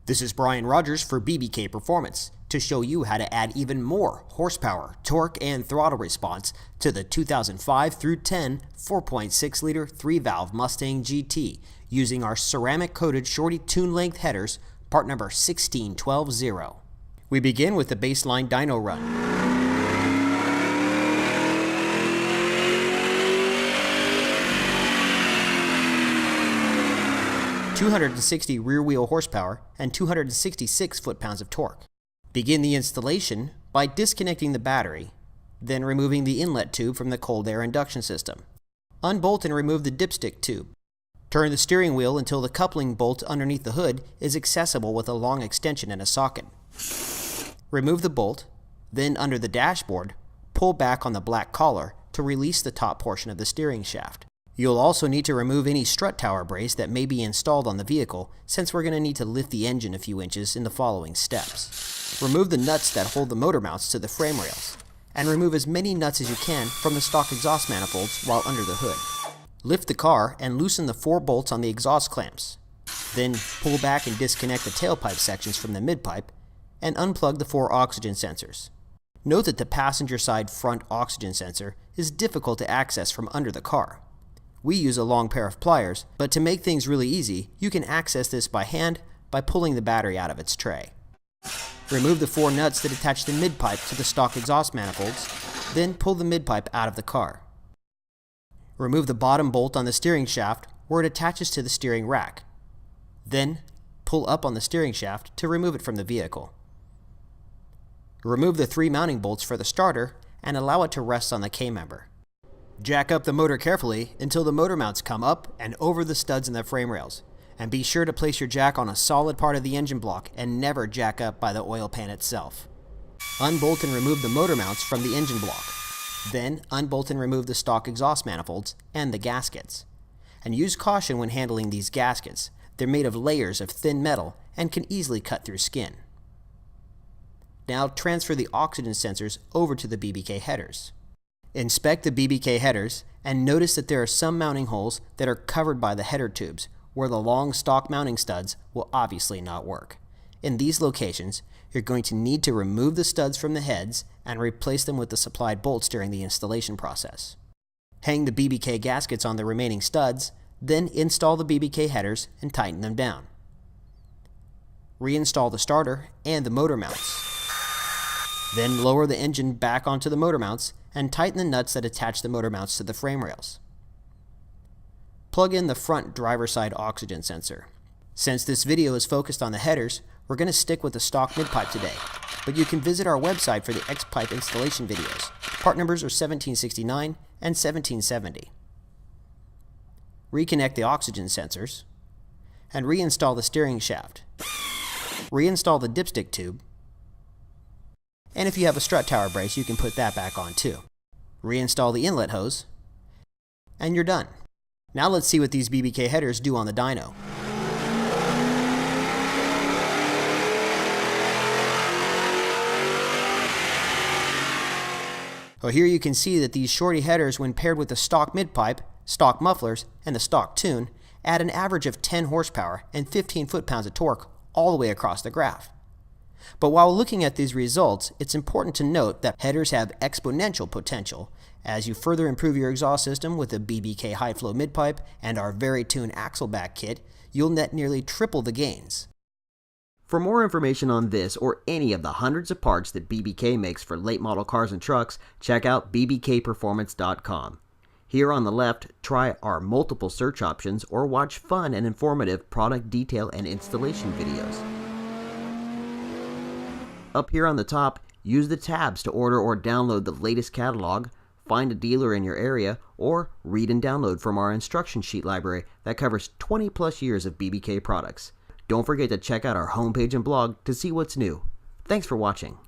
This is Brian Rogers for BBK Performance to show you how to add even more horsepower, torque, and throttle response to the 2005 through 10 4.6-liter 3-valve Mustang GT using our ceramic-coated shorty tune length headers, part number 16120. We begin with the baseline dyno run. 260 rear wheel horsepower and 266 foot-pounds of torque. Begin the installation by disconnecting the battery, then removing the inlet tube from the cold air induction system. Unbolt and remove the dipstick tube. Turn the steering wheel until the coupling bolt underneath the hood is accessible with a long extension and a socket. Remove the bolt, then under the dashboard, pull back on the black collar to release the top portion of the steering shaft. You'll also need to remove any strut tower brace that may be installed on the vehicle, since we're going to need to lift the engine a few inches in the following steps. Remove the nuts that hold the motor mounts to the frame rails, and remove as many nuts as you can from the stock exhaust manifolds while under the hood. Lift the car and loosen the 4 bolts on the exhaust clamps. Then pull back and disconnect the tailpipe sections from the midpipe, and unplug the 4 oxygen sensors. Note that the passenger side front oxygen sensor is difficult to access from under the car. We use a long pair of pliers, but to make things really easy, you can access this by hand by pulling the battery out of its tray. Remove the 4 nuts that attach the midpipe to the stock exhaust manifolds, then pull the midpipe out of the car. Remove the bottom bolt on the steering shaft where it attaches to the steering rack. Then, pull up on the steering shaft to remove it from the vehicle. Remove the 3 mounting bolts for the starter and allow it to rest on the K-member. Jack up the motor carefully until the motor mounts come up and over the studs in the frame rails, and be sure to place your jack on a solid part of the engine block and never jack up by the oil pan itself. Unbolt and remove the motor mounts from the engine block. Then unbolt and remove the stock exhaust manifolds and the gaskets. And use caution when handling these gaskets. They're made of layers of thin metal and can easily cut through skin. Now transfer the oxygen sensors over to the BBK headers. Inspect the BBK headers and notice that there are some mounting holes that are covered by the header tubes where the long stock mounting studs will obviously not work. In these locations, you're going to need to remove the studs from the heads and replace them with the supplied bolts during the installation process. Hang the BBK gaskets on the remaining studs, then install the BBK headers and tighten them down. Reinstall the starter and the motor mounts. Then lower the engine back onto the motor mounts and tighten the nuts that attach the motor mounts to the frame rails. Plug in the front driver's side oxygen sensor. Since this video is focused on the headers, we're going to stick with the stock midpipe today, but you can visit our website for the X-pipe installation videos. Part numbers are 1769 and 1770. Reconnect the oxygen sensors and reinstall the steering shaft. Reinstall the dipstick tube. And if you have a strut tower brace, you can put that back on too. Reinstall the inlet hose, and you're done. Now let's see what these BBK headers do on the dyno. Well, here you can see that these shorty headers, when paired with the stock midpipe, stock mufflers, and the stock tune, add an average of 10 horsepower and 15 foot-pounds of torque all the way across the graph. But while looking at these results, it's important to note that headers have exponential potential. As you further improve your exhaust system with the BBK high flow midpipe and our very tuned axle back kit, you'll net nearly triple the gains. For more information on this or any of the hundreds of parts that BBK makes for late model cars and trucks, check out bbkperformance.com. Here on the left, try our multiple search options or watch fun and informative product detail and installation videos. Up here on the top, use the tabs to order or download the latest catalog, find a dealer in your area, or read and download from our instruction sheet library that covers 20 plus years of BBK products. Don't forget to check out our homepage and blog to see what's new. Thanks for watching.